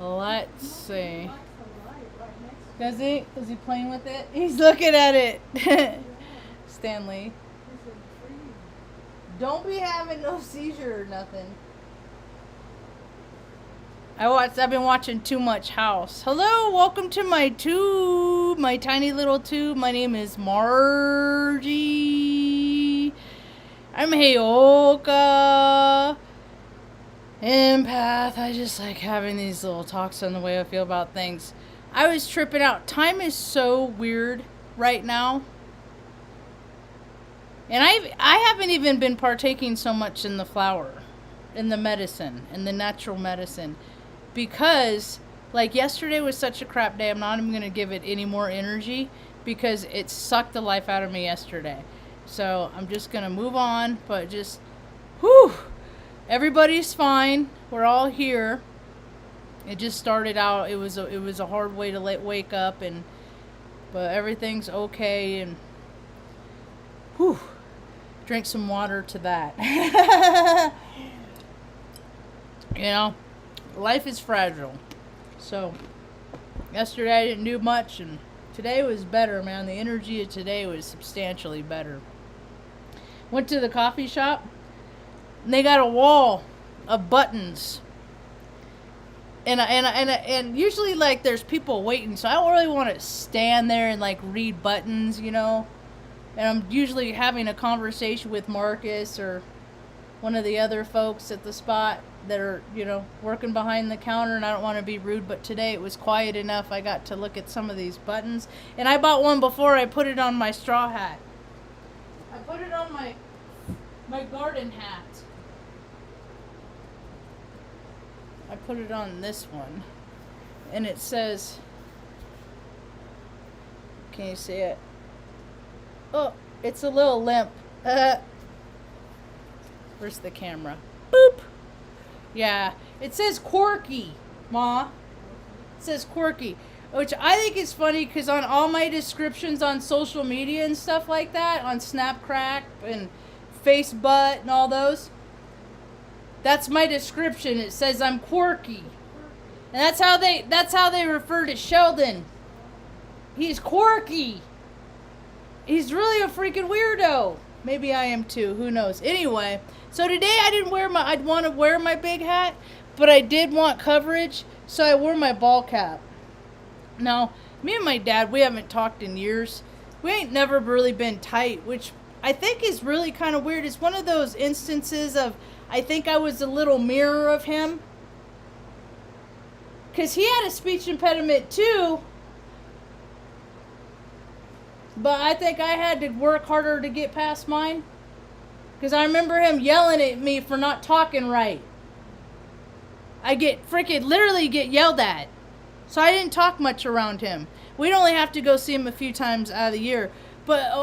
Let's see. Does he? Is he playing with it? He's looking at it. Stanley. Don't be having no seizure or nothing. I've been watching too much House. Hello, welcome to my tube, my tiny little tube. My name is Margie. I'm Heyoka. Empath. I just like having these little talks on the way I feel about things. I was tripping out. Time is so weird right now. And I haven't even been partaking so much in the flower, in the medicine, in the natural medicine. Because, like, yesterday was such a crap day. I'm not even going to give it any more energy because it sucked the life out of me yesterday. So I'm just going to move on. But just, whew, everybody's fine. We're all here. It just started out. It was a hard way to wake up, but everything's okay. And whew, drink some water to that. You know. Life is fragile. So, yesterday I didn't do much, and today was better, man. The energy of today was substantially better. Went to the coffee shop, and they got a wall of buttons. And usually, like, there's people waiting, so I don't really want to stand there and, like, read buttons, you know. And I'm usually having a conversation with Marcus or one of the other folks at the spot that are, you know, working behind the counter, and I don't want to be rude, but today it was quiet enough. I got to look at some of these buttons, and I bought one before I put it on my straw hat. I put it on my garden hat. I put it on this one, and it says, can you see it? Oh, it's a little limp. Where's the camera? Boop. Yeah, it says Quirky, Ma. It says Quirky, which I think is funny because on all my descriptions on social media and stuff like that, on Snapcrack and Facebook and all those, that's my description. It says I'm quirky, and that's how they refer to Sheldon. He's quirky. He's really a freaking weirdo. Maybe I am too. Who knows? Anyway. So today I'd want to wear my big hat, but I did want coverage, so I wore my ball cap. Now, me and my dad, we haven't talked in years. We ain't never really been tight, which I think is really kind of weird. It's one of those instances of, I think I was a little mirror of him. Because he had a speech impediment too, but I think I had to work harder to get past mine. Because I remember him yelling at me for not talking right. I literally get yelled at. So I didn't talk much around him. We'd only have to go see him a few times out of the year. But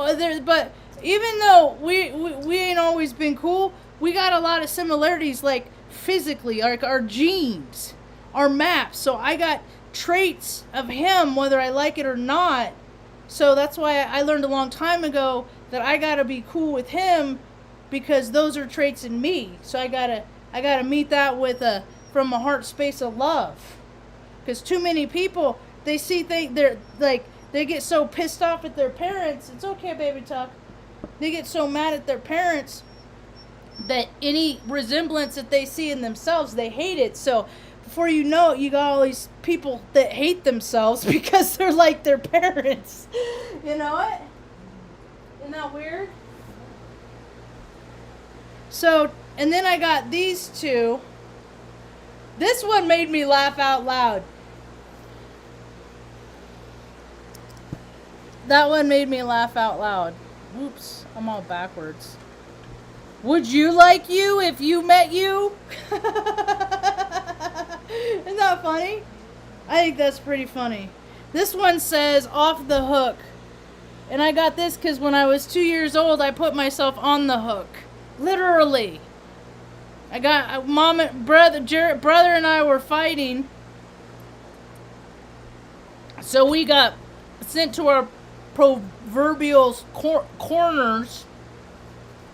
even though we ain't always been cool, we got a lot of similarities, like physically, like our genes, our maps. So I got traits of him, whether I like it or not. So that's why I learned a long time ago that I gotta be cool with him, because those are traits in me. So I gotta meet that with from a heart space of love. Because too many people, they get so pissed off at their parents. It's okay, baby talk. They get so mad at their parents that any resemblance that they see in themselves, they hate it. So before you know it, you got all these people that hate themselves because they're like their parents. You know what? Isn't that weird? So, and then I got these two. This one made me laugh out loud. That one made me laugh out loud. Oops, I'm all backwards. Would you like you if you met you? Isn't that funny? I think that's pretty funny. This one says off the hook. And I got this because when I was 2 years old, I put myself on the hook. Literally. I got mom and brother and I were fighting. So we got sent to our proverbial corners.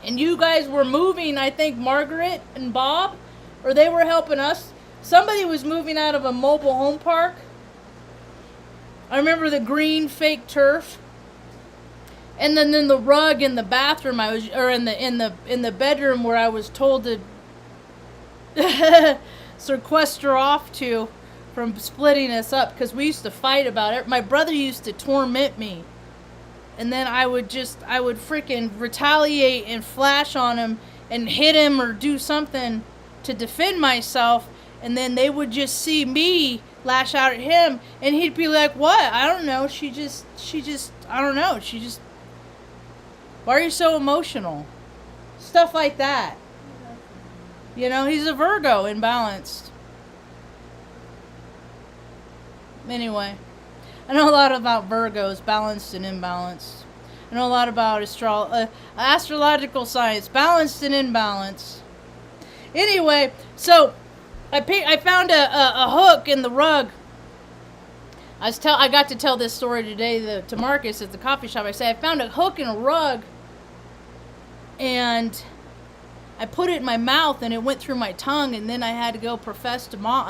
And you guys were moving, I think Margaret and Bob, or they were helping us. somebody was moving out of a mobile home park. I remember the green fake turf. And then the rug in the bathroom in the bedroom where I was told to sequester off to from splitting us up, because we used to fight about it. My brother used to torment me, and then I would freaking retaliate and flash on him and hit him or do something to defend myself, and then they would just see me lash out at him, and he'd be like, "What? I don't know. She just I don't know. She just, why are you so emotional?" Stuff like that. You know, he's a Virgo, imbalanced. Anyway, I know a lot about Virgos, balanced and imbalanced. I know a lot about astrological science, balanced and imbalanced. Anyway, so I found a hook in the rug. I got to tell this story today to Marcus at the coffee shop. I say I found a hook in a rug, and I put it in my mouth, and it went through my tongue, and then I had to go profess to Mom.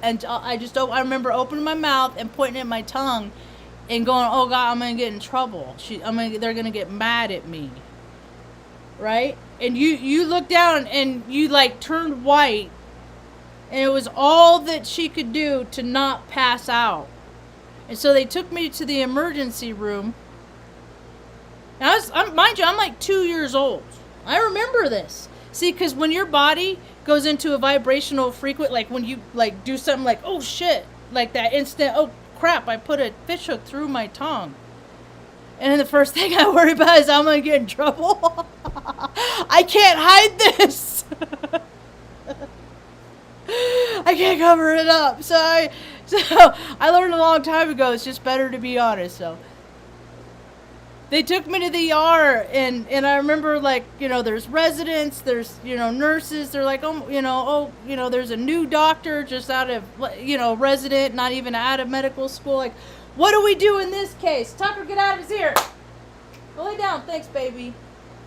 I remember opening my mouth and putting it in my tongue, and going, "Oh God, I'm gonna get in trouble. They're gonna get mad at me." Right? And you looked down and you like turned white, and it was all that she could do to not pass out. And so they took me to the emergency room. And mind you, I'm like 2 years old. I remember this. See, because when your body goes into a vibrational frequency, like when you like do something like, "Oh shit," like that instant, "Oh crap, I put a fish hook through my tongue." And then the first thing I worry about is I'm going to get in trouble. I can't hide this. I can't cover it up. So I learned a long time ago, it's just better to be honest. So they took me to the ER, and I remember, like, you know, there's residents, there's, you know, nurses. They're like, there's a new doctor just out of, you know, resident, not even out of medical school. Like, what do we do in this case? Tucker, get out of his ear. Go lay down. Thanks, baby.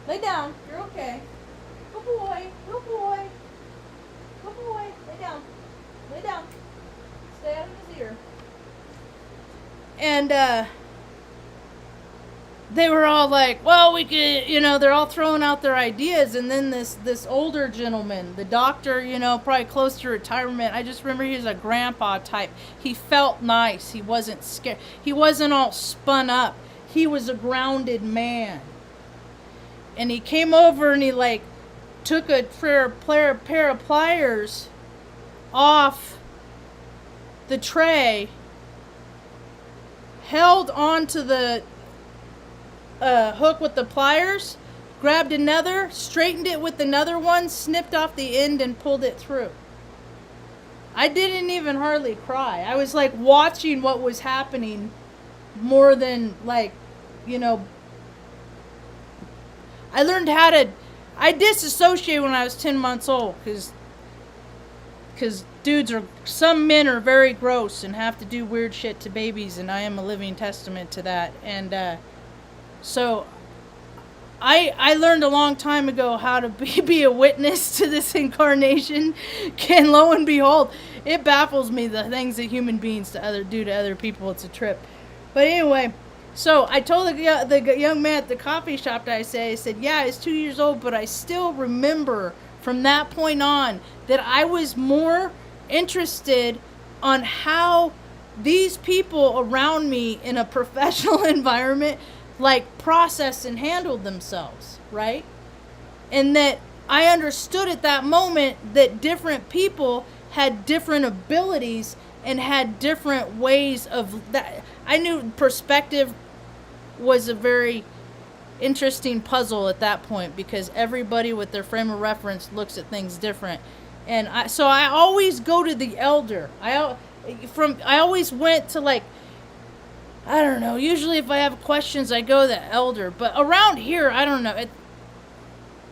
Lay down. You're okay. Good boy. Good boy. Good boy. Lay down. Lay down. Stay out of his ear. And, they were all like, "Well, we could," you know, they're all throwing out their ideas. And then this older gentleman, the doctor, you know, probably close to retirement. I just remember he was a grandpa type. He felt nice. He wasn't scared. He wasn't all spun up. He was a grounded man. And he came over and he like took a pair of pliers off the tray, held onto the hook with the pliers, grabbed another, straightened it with another one, snipped off the end, and pulled it through. I didn't even hardly cry. I was like watching what was happening more than, like, you know, I learned how to, I disassociate when I was 10 months old, because some men are very gross and have to do weird shit to babies, and I am a living testament to that. And so I learned a long time ago how to be a witness to this incarnation. And lo and behold, it baffles me the things that human beings do to other people. It's a trip. But anyway, so I told the young man at the coffee shop that I said, yeah, I was 2 years old, but I still remember from that point on that I was more interested on how these people around me in a professional environment like processed and handled themselves, right? And that I understood at that moment that different people had different abilities and had different ways of that. I knew perspective was a very interesting puzzle at that point, because everybody with their frame of reference looks at things different. And so I always go to the elder. I always went to, like, I don't know, usually if I have questions I go to the elder. But around here, I don't know.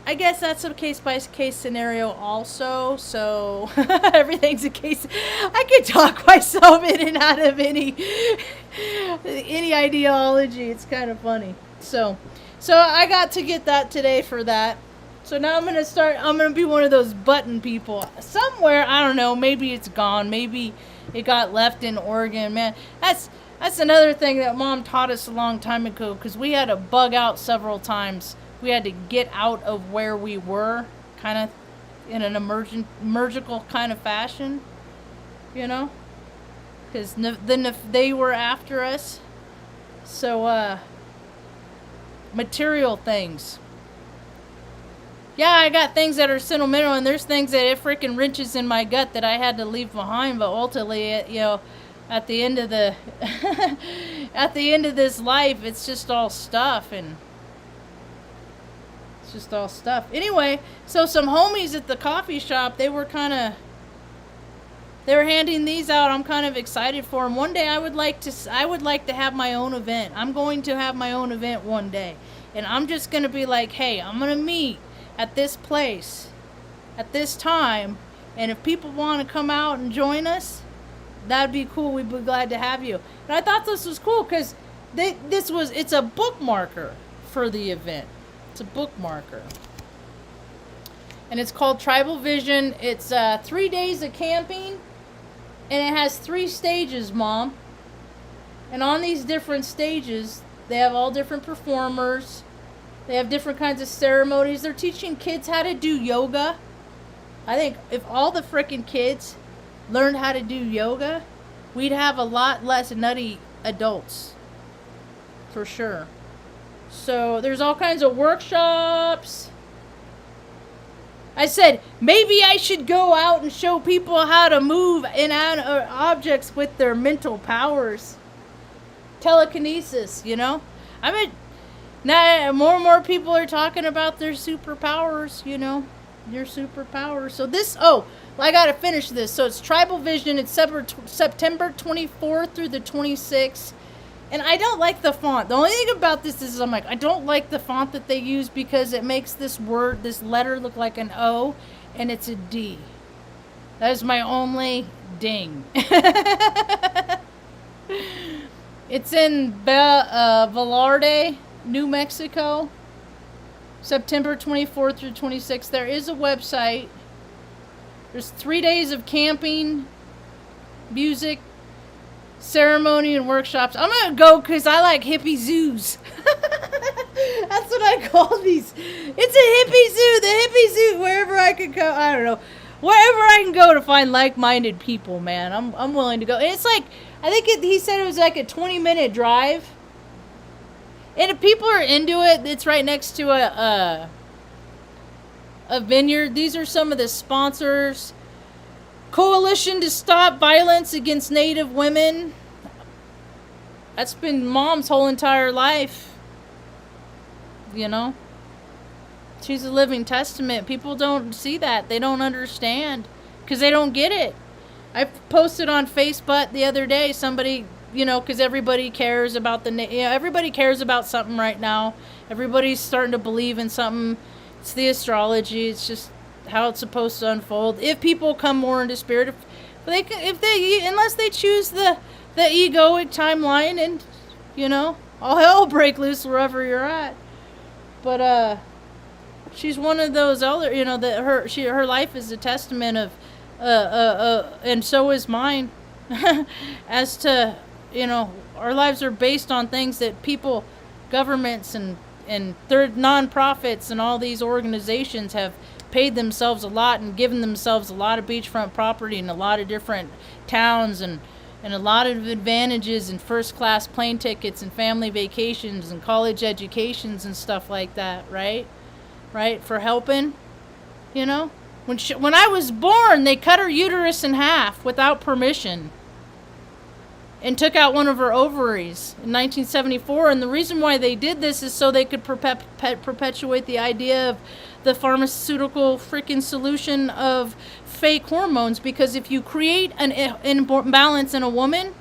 I guess that's a case-by-case scenario also. So everything's a case. I could talk myself in and out of any ideology. It's kind of funny. So I got to get that today for that. So now I'm gonna be one of those button people. Somewhere, I don't know, maybe it's gone. Maybe it got left in Oregon. Man, that's another thing that Mom taught us a long time ago, because we had to bug out several times. We had to get out of where we were, kind of in an emergical kind of fashion, you know? Because then if they were after us. So, material things. Yeah, I got things that are sentimental, and there's things that it freaking wrenches in my gut that I had to leave behind. But ultimately, at the end of the, at the end of this life, it's just all stuff, and it's just all stuff. Anyway, so some homies at the coffee shop, they were handing these out. I'm kind of excited for them. One day, I would like to have my own event. I'm going to have my own event one day, and I'm just gonna be like, hey, I'm gonna meet at this place, at this time, and if people want to come out and join us, that'd be cool. We'd be glad to have you. And I thought this was cool because it's a bookmarker for the event. It's a bookmarker. And it's called Tribal Vision. It's 3 days of camping, and it has 3 stages, Mom. And on these different stages, they have all different performers. They have different kinds of ceremonies. They're teaching kids how to do yoga. I think if all the frickin' kids learned how to do yoga, we'd have a lot less nutty adults. For sure. So there's all kinds of workshops. I said, maybe I should go out and show people how to move inanimate objects with their mental powers. Telekinesis, I mean, now more and more people are talking about their superpowers, your superpowers. So I gotta finish this. So it's Tribal Vision. It's September 24th through the 26th. And I don't like the font. The only thing about this is I'm like, I don't like the font that they use because it makes this letter look like an O, and it's a D. That is my only ding. It's in Velarde, New Mexico, September 24th through 26th. There is a website. There's 3 days of camping, music, ceremony, and workshops. I'm going to go because I like hippie zoos. That's what I call these. It's a hippie zoo. The hippie zoo, wherever I could go. I don't know. Wherever I can go to find like-minded people, man. I'm willing to go. And it's like, I think he said it was like a 20-minute drive. And if people are into it, it's right next to a vineyard. These are some of the sponsors. Coalition to Stop Violence Against Native Women. That's been Mom's whole entire life. She's a living testament. People don't see that. They don't understand because they don't get it. I posted on Facebook the other day, somebody, because everybody cares about everybody cares about something right now. Everybody's starting to believe in something. It's the astrology. It's just how it's supposed to unfold. If people come more into spirit, unless they choose the egoic timeline, and all hell break loose wherever you're at. But she's one of those other, that her life is a testament of, and so is mine, as to, our lives are based on things that people, governments, and third non-profits and all these organizations have paid themselves a lot and given themselves a lot of beachfront property in a lot of different towns and a lot of advantages and first-class plane tickets and family vacations and college educations and stuff like that, right? Right? For helping, When I was born, they cut her uterus in half without permission and took out one of her ovaries in 1974. And the reason why they did this is so they could perpetuate the idea of the pharmaceutical freaking solution of fake hormones. Because if you create an imbalance in a woman,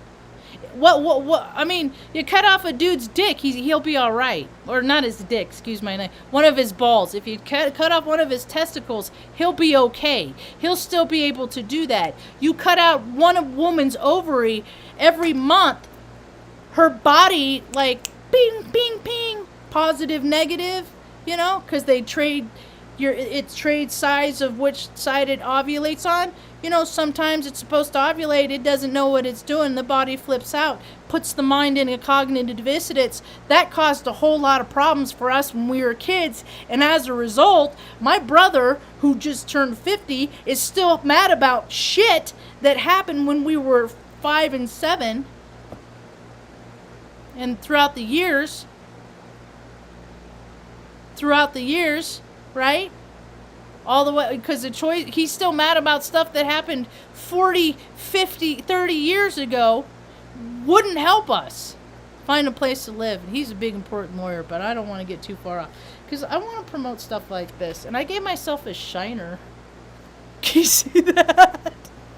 you cut off a dude's dick, he'll be all right. Or not his dick, excuse my name. One of his balls. If you cut off one of his testicles, he'll be okay. He'll still be able to do that. You cut out one woman's ovary every month, her body, like, ping, ping, ping, positive, negative, because they trade it trades sides of which side it ovulates on. You know, sometimes it's supposed to ovulate, it doesn't know what it's doing, the body flips out, puts the mind in a cognitive dissonance. That caused a whole lot of problems for us when we were kids, and as a result, my brother, who just turned 50, is still mad about shit that happened when we were 5 and 7, and throughout the years, right? All the way, because the choice, he's still mad about stuff that happened 40, 50, 30 years ago. Wouldn't help us find a place to live. And he's a big, important lawyer, but I don't want to get too far off, because I want to promote stuff like this. And I gave myself a shiner. Can you see that?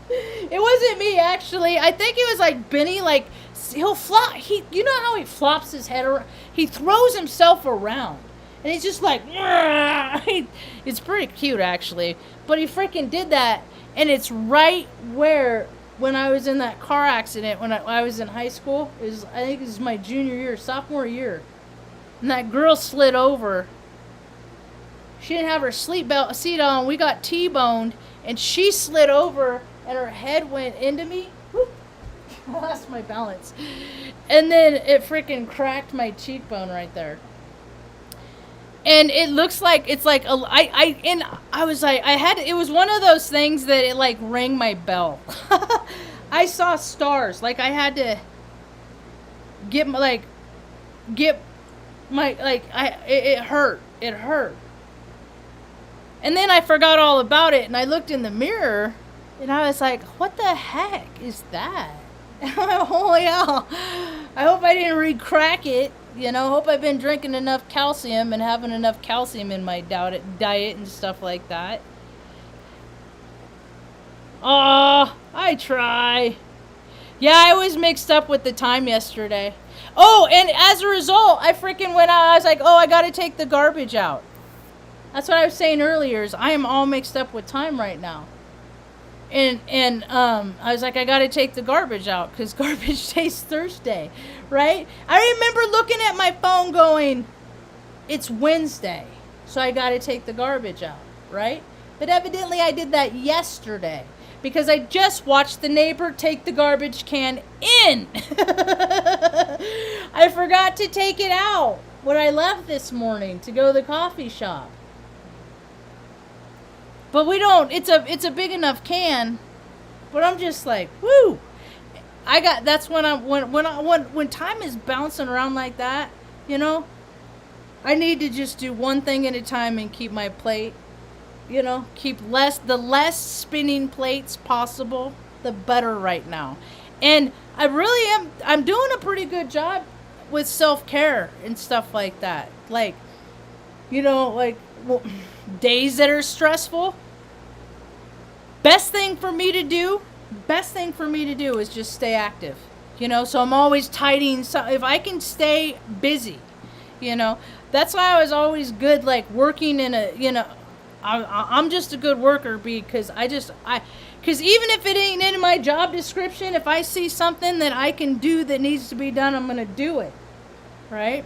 It wasn't me, actually. I think it was like Benny, like, he'll flop. You know how he flops his head around? He throws himself around. And he's just like, it's pretty cute, actually. But he freaking did that. And it's right where, when I was in that car accident, when I was in high school, I think it was my junior year, sophomore year. And that girl slid over. She didn't have her seat on. We got T-boned. And she slid over, and her head went into me. Whoop. I lost my balance. And then it freaking cracked my cheekbone right there. And it looks like it's like I was like, it was one of those things that it like rang my bell. I saw stars. Like I had to it hurt. It hurt. And then I forgot all about it, and I looked in the mirror, and I was like, what the heck is that? Holy hell. I hope I didn't re-crack it. You know, hope I've been drinking enough calcium and having enough calcium in my diet and stuff like that. Oh, I try. Yeah, I was mixed up with the time yesterday. Oh, and as a result, I freaking went out. I was like, oh, I got to take the garbage out. That's what I was saying earlier, is I am all mixed up with time right now. And I was like, I got to take the garbage out because garbage tastes Thursday, right? I remember looking at my phone going, it's Wednesday, so I got to take the garbage out, right? But evidently I did that yesterday because I just watched the neighbor take the garbage can in. I forgot to take it out when I left this morning to go to the coffee shop. But we don't, it's a big enough can, but I'm just like, woo. That's when time is bouncing around like that, you know, I need to just do one thing at a time and keep my plate, you know, the less spinning plates possible, the better right now. And I'm doing a pretty good job with self-care and stuff like that. Like, you know, like, well, days that are stressful, best thing for me to do is just stay active, you know. So I'm always tidying. So if I can stay busy, you know, that's why I was always good, like working in a, you know, I'm just a good worker because because even if it ain't in my job description, if I see something that I can do that needs to be done, I'm gonna do it, right?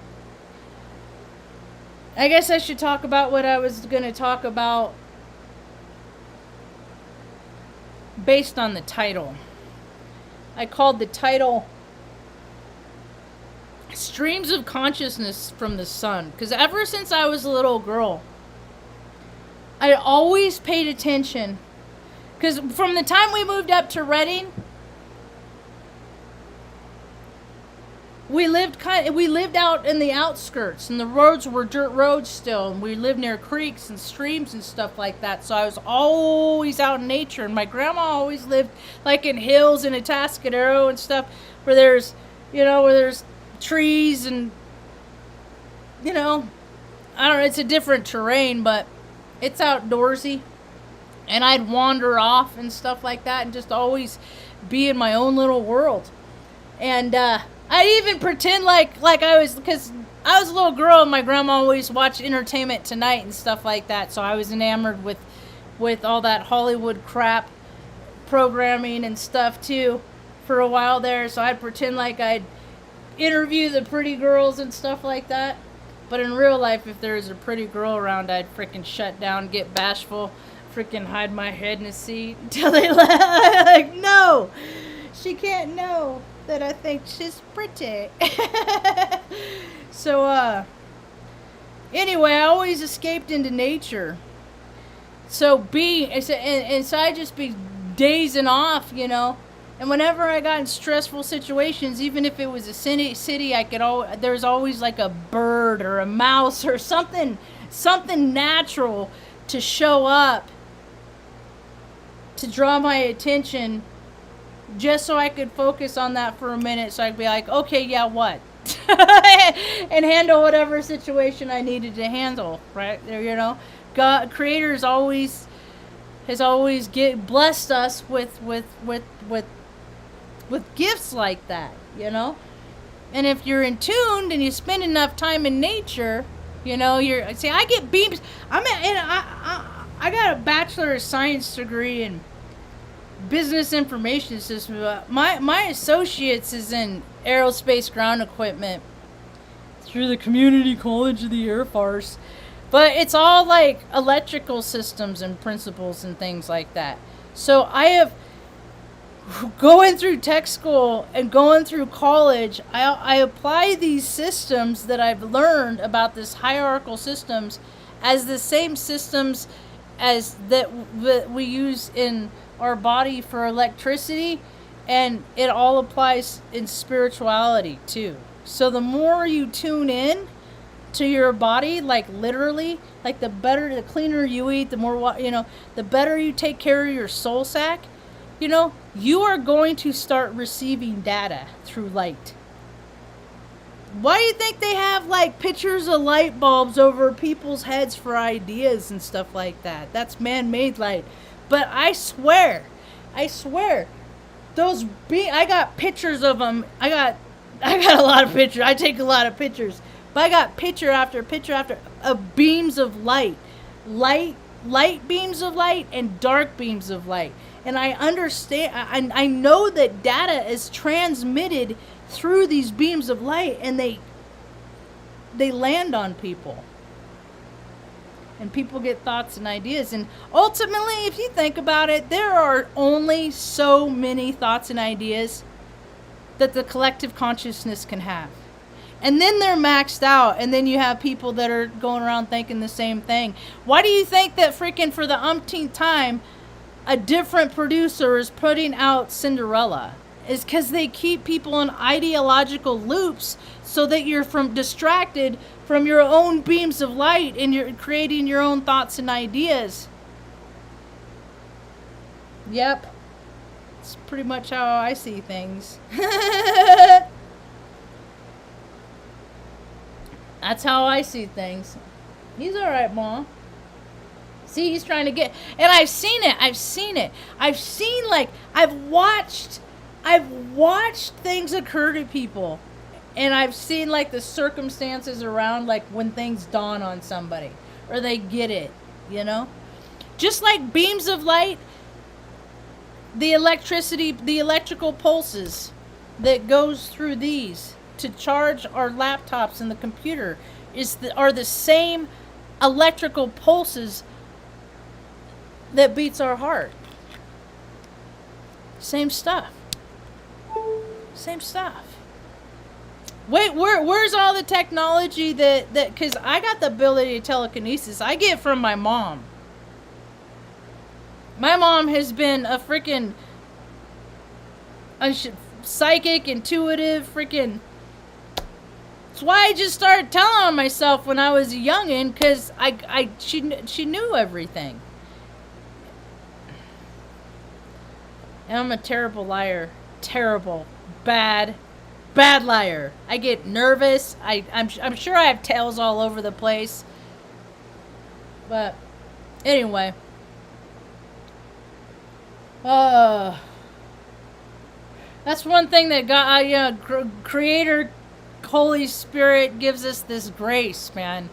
I guess I should talk about what I was going to talk about based on the title. I called the title Streams of Consciousness from the Sun, because ever since I was a little girl, I always paid attention, because from the time we moved up to Redding, we lived out in the outskirts, and the roads were dirt roads still, and we lived near creeks and streams and stuff like that. So I was always out in nature, and my grandma always lived like in hills in Atascadero and stuff, where there's trees and, you know, I don't know, it's a different terrain, but it's outdoorsy. And I'd wander off and stuff like that and just always be in my own little world. And I'd even pretend like I was, because I was a little girl and my grandma always watched Entertainment Tonight and stuff like that, so I was enamored with all that Hollywood crap programming and stuff too for a while there. So I'd pretend like I'd interview the pretty girls and stuff like that. But in real life, if there was a pretty girl around, I'd freaking shut down, get bashful, freaking hide my head in a seat until they left. Like, no, she can't know that I think she's pretty. So, anyway, I always escaped into nature. So so I'd just be dazing off, you know. And whenever I got in stressful situations, even if it was a city, there's always like a bird or a mouse or something natural to show up to draw my attention, just so I could focus on that for a minute. So I'd be like, okay, yeah, what? And handle whatever situation I needed to handle, right there, you know. God, Creator has always blessed us with gifts like that, you know. And if you're in tune and you spend enough time in nature, you know, I get beams. I got a Bachelor of Science degree in business information systems. My associates is in aerospace ground equipment through the community college of the Air Force. But it's all like electrical systems and principles and things like that. So I have, going through tech school and going through college, I apply these systems that I've learned about this hierarchical systems as the same systems as that we use in our body for electricity, and it all applies in spirituality too. So the more you tune in to your body, like literally, like the cleaner you eat, the more, you know, the better you take care of your soul sack, you know, you are going to start receiving data through light. Why do you think they have like pictures of light bulbs over people's heads for ideas and stuff like that? That's man-made light. But I swear, those I got pictures of them. I got a lot of pictures. I take a lot of pictures. But I got picture after of beams of light beams of light and dark beams of light. And I understand, I know that data is transmitted through these beams of light, and they land on people. And people get thoughts and ideas. And ultimately, if you think about it, there are only so many thoughts and ideas that the collective consciousness can have. And then they're maxed out, and then you have people that are going around thinking the same thing. Why do you think that freaking for the umpteenth time, a different producer is putting out Cinderella? Is because they keep people in ideological loops so that you're distracted from your own beams of light, and you're creating your own thoughts and ideas. Yep. It's pretty much how I see things. That's how I see things. He's alright, Mom. See, he's trying to get... And I've seen it. I've watched things occur to people. And I've seen, like, the circumstances around, like, when things dawn on somebody. Or they get it, you know? Just like beams of light, the electrical pulses that goes through these to charge our laptops and the computer are the same electrical pulses that beats our heart. Same stuff. Wait, where's all the technology that because I got the ability to telekinesis. I get from my mom. My mom has been a freaking psychic, intuitive, freaking... That's why I just started telling on myself when I was a youngin', because she knew everything. And I'm a terrible liar. Terrible. Bad liar. I get nervous. I'm sure I have tails all over the place. But anyway. That's one thing that God, Creator, Holy Spirit gives us this grace, man.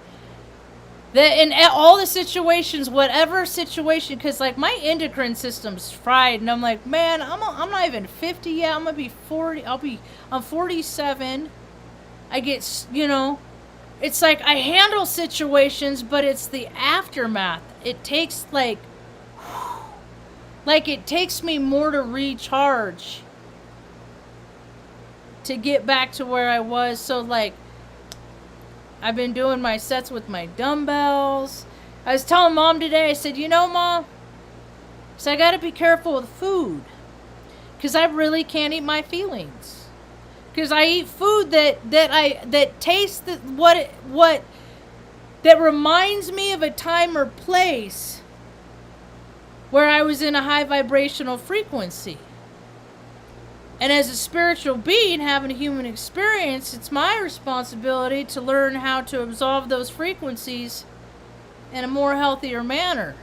That in all the situations, whatever situation, because like my endocrine system's fried, and I'm like, man, I'm not even 50 yet. I'm gonna be 40. I'm 47. I get, it's like I handle situations, but it's the aftermath. It takes like it takes me more to recharge to get back to where I was. So like I've been doing my sets with my dumbbells. I was telling Mom today, I said, you know, Mom, so I got to be careful with food because I really can't eat my feelings. Because I eat food that tastes that reminds me of a time or place where I was in a high vibrational frequency. And as a spiritual being having a human experience, it's my responsibility to learn how to absolve those frequencies in a more healthier manner.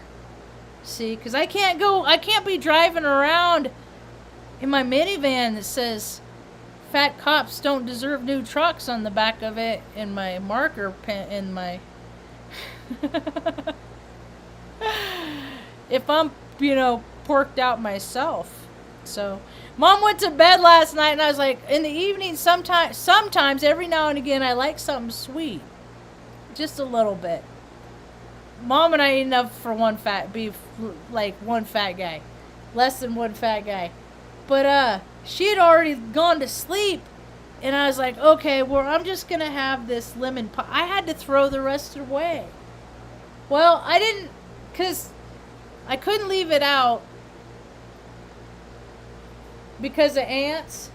See, because I can't be driving around in my minivan that says fat cops don't deserve new trucks on the back of it in my marker pen in my if I'm, porked out myself. So Mom went to bed last night and I was like, in the evening sometimes every now and again I like something sweet. Just a little bit. Mom and I eat enough for one fat guy. Less than one fat guy. But she had already gone to sleep and I was like, okay, well, I'm just gonna have this lemon pie. I had to throw the rest away. Well, I didn't, because I couldn't leave it out because of ants,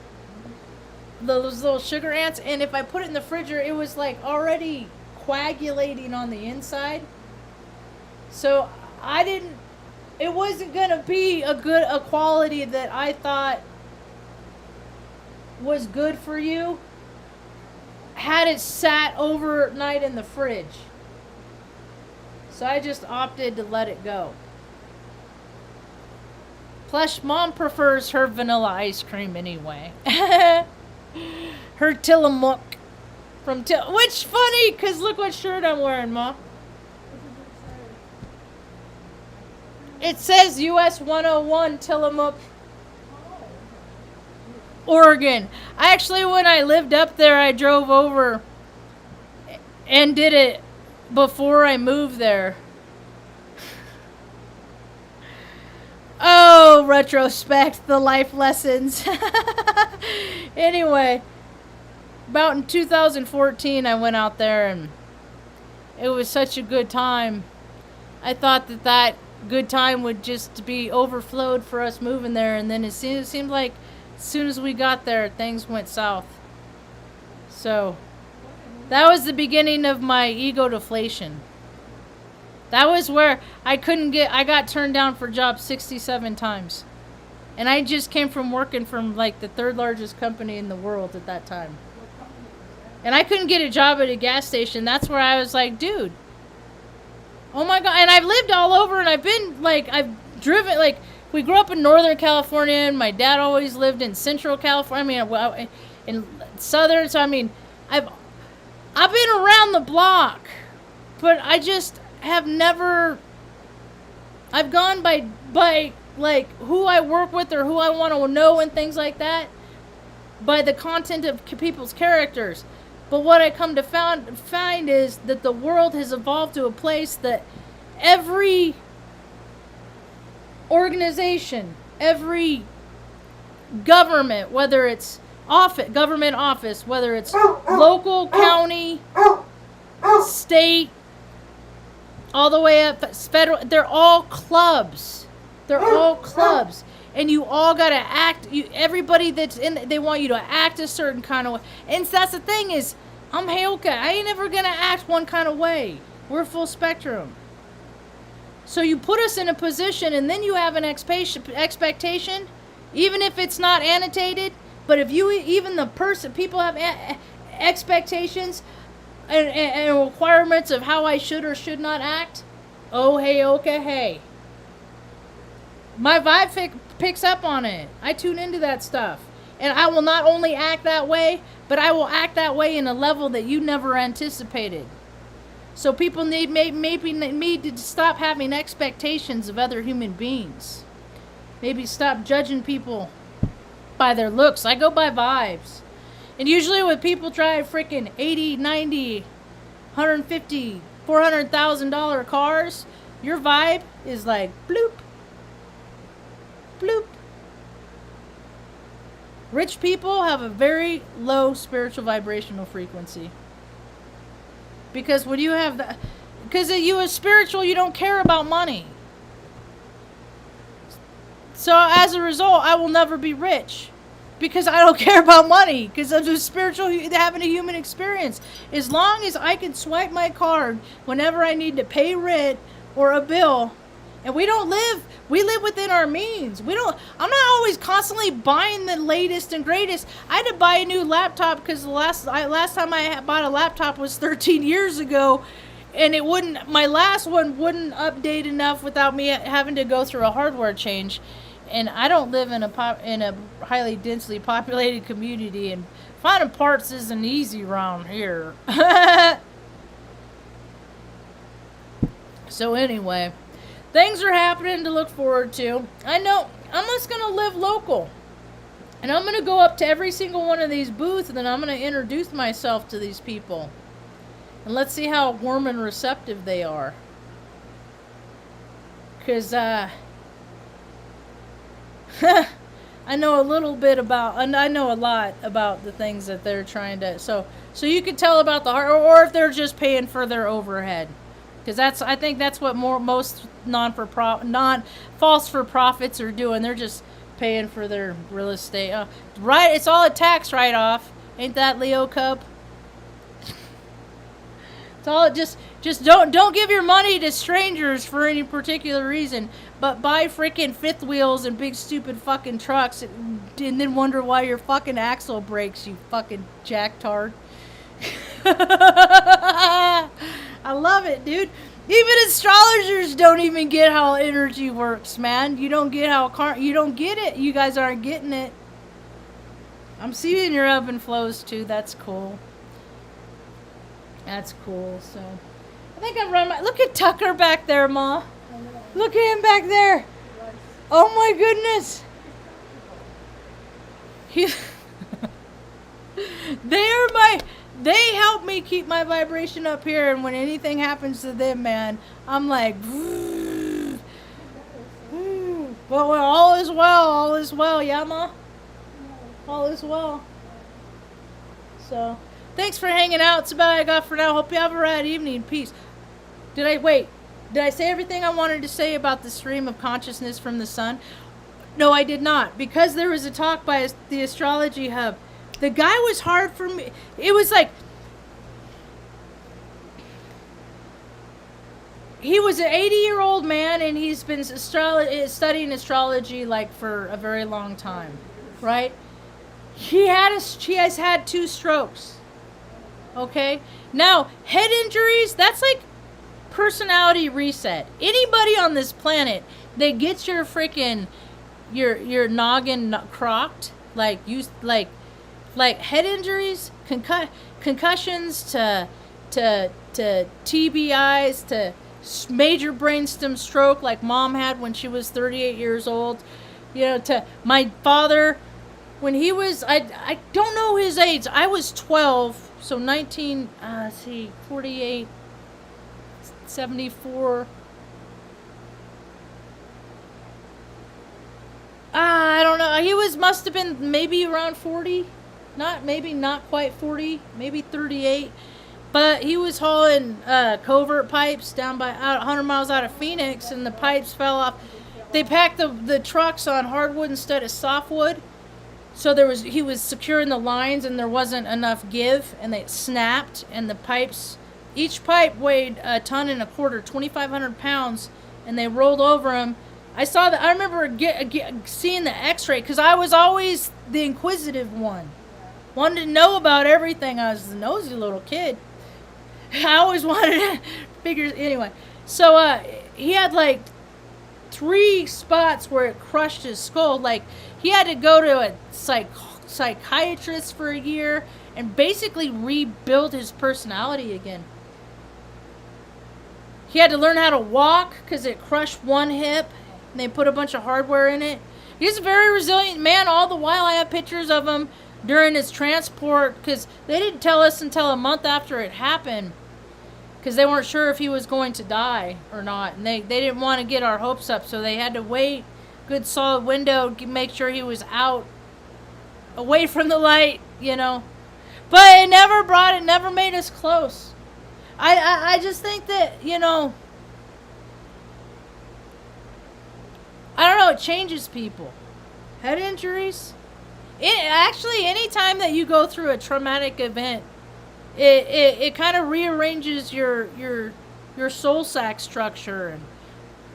those little sugar ants, and if I put it in the refrigerator, it was like already coagulating on the inside. So it wasn't gonna be a quality that I thought was good for you had it sat overnight in the fridge. So I just opted to let it go. Plus, Mom prefers her vanilla ice cream anyway. Her Tillamook from which funny, because look what shirt I'm wearing, Mom. It says US 101 Tillamook, Oregon. When I lived up there, I drove over and did it before I moved there. Oh, retrospect, the life lessons. Anyway, about in 2014, I went out there and it was such a good time. I thought that good time would just be overflowed for us moving there, and then it seemed like as soon as we got there, things went south. So that was the beginning of my ego deflation. That was where I got turned down for jobs 67 times. And I just came from working from like the third largest company in the world at that time. And I couldn't get a job at a gas station. That's where I was like, dude, oh my God. And I've lived all over, and I've driven, like, we grew up in Northern California, and my dad always lived in Central California. In Southern. So, I've been around the block, but I just have never, I've gone by like who I work with or who I want to know and things like that, by the content of people's characters. But what I come to find is that the world has evolved to a place that every organization, every government, whether it's government office, whether it's local, county, state, all the way up federal, they're all clubs. They're all clubs. And you all got to act, everybody that's in, they want you to act a certain kind of way. And that's the thing is, I'm Heyoka. I ain't never going to act one kind of way. We're full spectrum. So you put us in a position, and then you have an expectation, even if it's not annotated. But if you, even the person, people have expectations and requirements of how I should or should not act. Oh, Heyoka, hey. My vibe picks up on it. I tune into that stuff. And I will not only act that way, but I will act that way in a level that you never anticipated. So people maybe need to stop having expectations of other human beings. Maybe stop judging people by their looks. I go by vibes. And usually when people drive freaking 80, 90, $150,000, $400,000 cars, your vibe is like bloop, bloop. Rich people have a very low spiritual vibrational frequency. Because when you have that, because you are spiritual, you don't care about money. So as a result, I will never be rich. Because I don't care about money. Because I'm just spiritual, having a human experience. As long as I can swipe my card whenever I need to pay rent or a bill. And we live within our means. I'm not always constantly buying the latest and greatest. I had to buy a new laptop because the last time I bought a laptop was 13 years ago. And my last one wouldn't update enough without me having to go through a hardware change. And I don't live in a highly densely populated community, and finding parts isn't easy around here. So anyway, things are happening to look forward to. I know I'm just going to live local. And I'm going to go up to every single one of these booths, and then I'm going to introduce myself to these people. And let's see how warm and receptive they are. Because, I know a little bit about, and I know a lot about the things that they're trying to, so you can tell about the heart, or if they're just paying for their overhead, because I think that's what most false for profits are doing. They're just paying for their real estate. Right, it's all a tax write-off. Ain't that Leo Cub? It's all just don't give your money to strangers for any particular reason, but buy freaking fifth wheels and big stupid fucking trucks and then wonder why your fucking axle breaks, you fucking jacktard. I love it, dude. Even astrologers don't even get how energy works, man. You don't get you don't get it. You guys aren't getting it. I'm seeing your ebb and flows too. That's cool. That's cool. So I think I run look at Tucker back there, Ma. Look at him back there. Oh my goodness. They help me keep my vibration up here, and when anything happens to them, man, I'm like, well, all is well, yeah, Ma? All is well. So, thanks for hanging out. It's about all I got for now. Hope you have a rad evening. Peace. Did I say everything I wanted to say about the stream of consciousness from the sun? No, I did not. Because there was a talk by the Astrology Hub. The guy was hard for me. It was like, he was an 80-year-old man, and he's been studying astrology like for a very long time, right? He has had 2 strokes. Okay? Now, head injuries, that's like personality reset. Anybody on this planet that gets your freaking your noggin crocked, like head injuries, concussions to TBIs to major brainstem stroke like Mom had when she was 38 years old, to my father when he was, I don't know his age. I was 12, so 48, 74. I don't know. He must have been maybe around 40. Not quite 40, maybe 38. But he was hauling covert pipes down by 100 miles out of Phoenix, and the pipes fell off. They packed the trucks on hardwood instead of softwood. So he was securing the lines, and there wasn't enough give, and they snapped, and the pipes, each pipe weighed 1.25 tons, 2,500 pounds, and they rolled over them. I saw that. I remember seeing the X-ray, because I was always the inquisitive one. Wanted to know about everything. I was the nosy little kid. I always wanted to figure. Anyway, so he had like 3 spots where it crushed his skull. Like, he had to go to a psychiatrist for a year and basically rebuild his personality again. He had to learn how to walk because it crushed one hip, and they put a bunch of hardware in it. He's a very resilient man. All the while, I have pictures of him during his transport, because they didn't tell us until a month after it happened. because they weren't sure if he was going to die or not, and they didn't want to get our hopes up, so they had to wait good solid window, make sure he was out, away from the light, you know. But it never made us close. I just think that, you know, I don't know, it changes people. Head injuries. Actually, anytime that you go through a traumatic event, it kind of rearranges your soul sac structure, and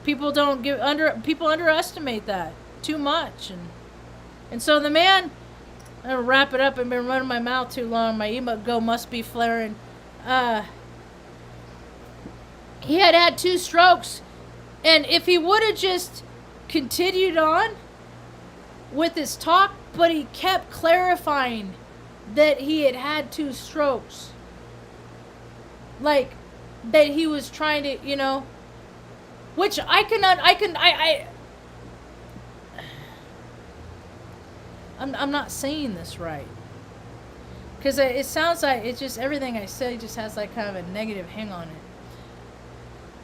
people underestimate that too much, and so the man, I'm gonna wrap it up. I've been running my mouth too long. My ego must be flaring. He had 2 strokes, and if he would have just continued on with his talk, but he kept clarifying that he had 2 strokes, like that he was trying to, you know, which I'm not saying this right, because it sounds like it's just everything I say just has like kind of a negative hang on it.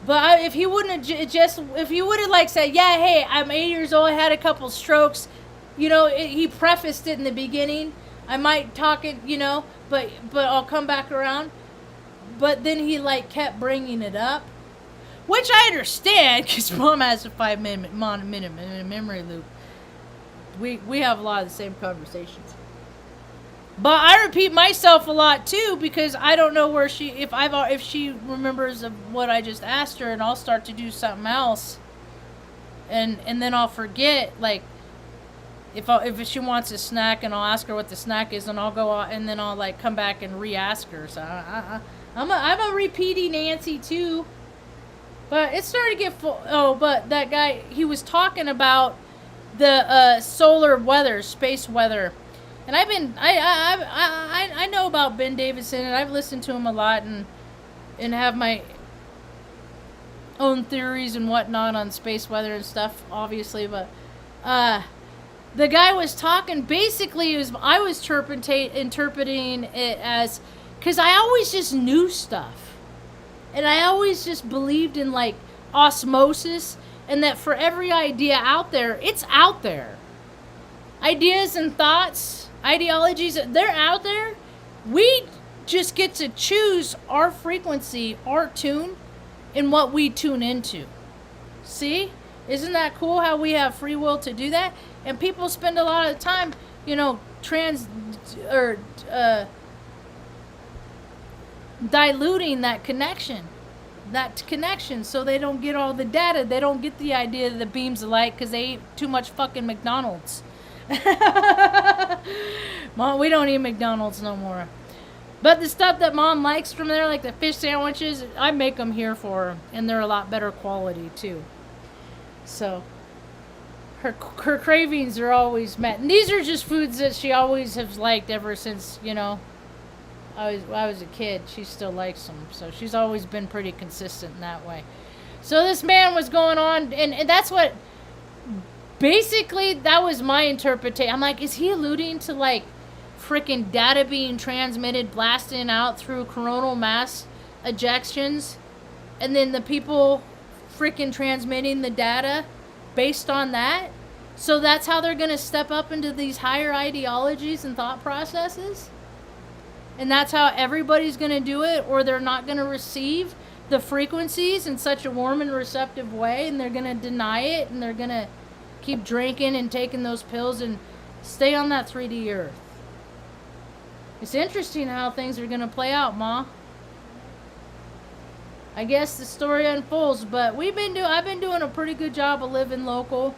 But if he wouldn't have if he would have like said, yeah, hey, I'm 8 years old, I had a couple strokes, you know, he prefaced it in the beginning. I might talk it, you know, but I'll come back around. But then he like kept bringing it up, which I understand, because Mom has a 5-minute memory loop. We have a lot of the same conversations. But I repeat myself a lot too, because I don't know where if she remembers of what I just asked her, and I'll start to do something else, and then I'll forget, like if she wants a snack, and I'll ask her what the snack is, and I'll go out, and then I'll like come back and re-ask her. So I'm a repeating Nancy too. But it started to get full. Oh, but that guy, he was talking about the solar weather, space weather. And I know about Ben Davidson, and I've listened to him a lot, and have my own theories and whatnot on space weather and stuff, obviously. But the guy was talking, basically, I was interpreting it as, because I always just knew stuff. And I always just believed in like osmosis, and that for every idea out there, it's out there. Ideas and thoughts, ideologies, they're out there. We just get to choose our frequency, our tune, and what we tune into. See? Isn't that cool how we have free will to do that? And people spend a lot of time, you know, diluting that connection, so they don't get all the data. They don't get the idea of the beams of light, because they eat too much fucking McDonald's. Mom, we don't eat McDonald's no more. But the stuff that Mom likes from there, like the fish sandwiches, I make them here for her, and they're a lot better quality too. So her cravings are always met, and these are just foods that she always has liked ever since, you know, I was a kid. She still likes them, so she's always been pretty consistent in that way. So this man was going on, and that's what, basically, that was my interpretation. I'm like, is he alluding to like freaking data being transmitted, blasting out through coronal mass ejections, and then the people freaking transmitting the data based on that? So that's how they're going to step up into these higher ideologies and thought processes? And that's how everybody's going to do it, or they're not going to receive the frequencies in such a warm and receptive way, and they're going to deny it, and they're going to keep drinking and taking those pills and stay on that 3D earth. It's interesting how things are going to play out, Ma. I guess the story unfolds, but I've been doing a pretty good job of living local.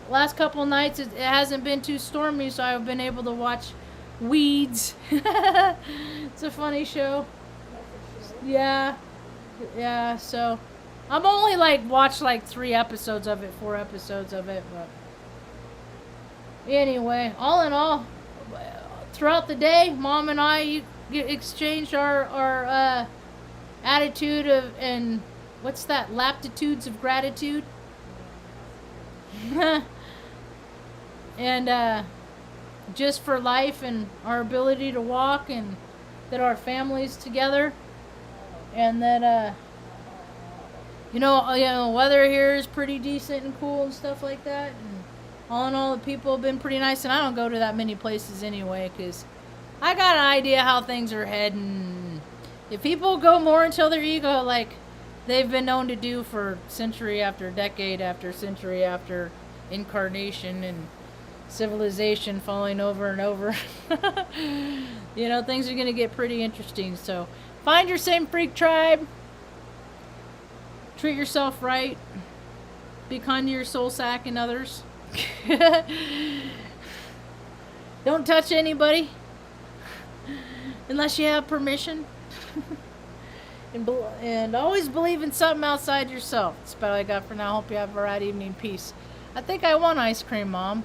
Last couple of nights it hasn't been too stormy, so I've been able to watch Weeds. It's a funny show. Yeah, so I'm only watched 3 episodes of it, 4 episodes of it, but anyway, all in all, throughout the day, Mom and I exchanged our attitude of, and what's that, laptitudes of gratitude. And just for life and our ability to walk, and that our family's together. and that weather here is pretty decent and cool and stuff like that. And all in all, the people have been pretty nice, and I don't go to that many places anyway, because I got an idea how things are heading. If people go more until their ego, like they've been known to do for century after decade after century after incarnation and civilization falling over and over, things are going to get pretty interesting. So find your same freak tribe. Treat yourself right. Be kind to your soul sack and others. Don't touch anybody unless you have permission. And always believe in something outside yourself. That's about all I got for now. Hope you have a right evening. Peace. I think I want ice cream, Mom.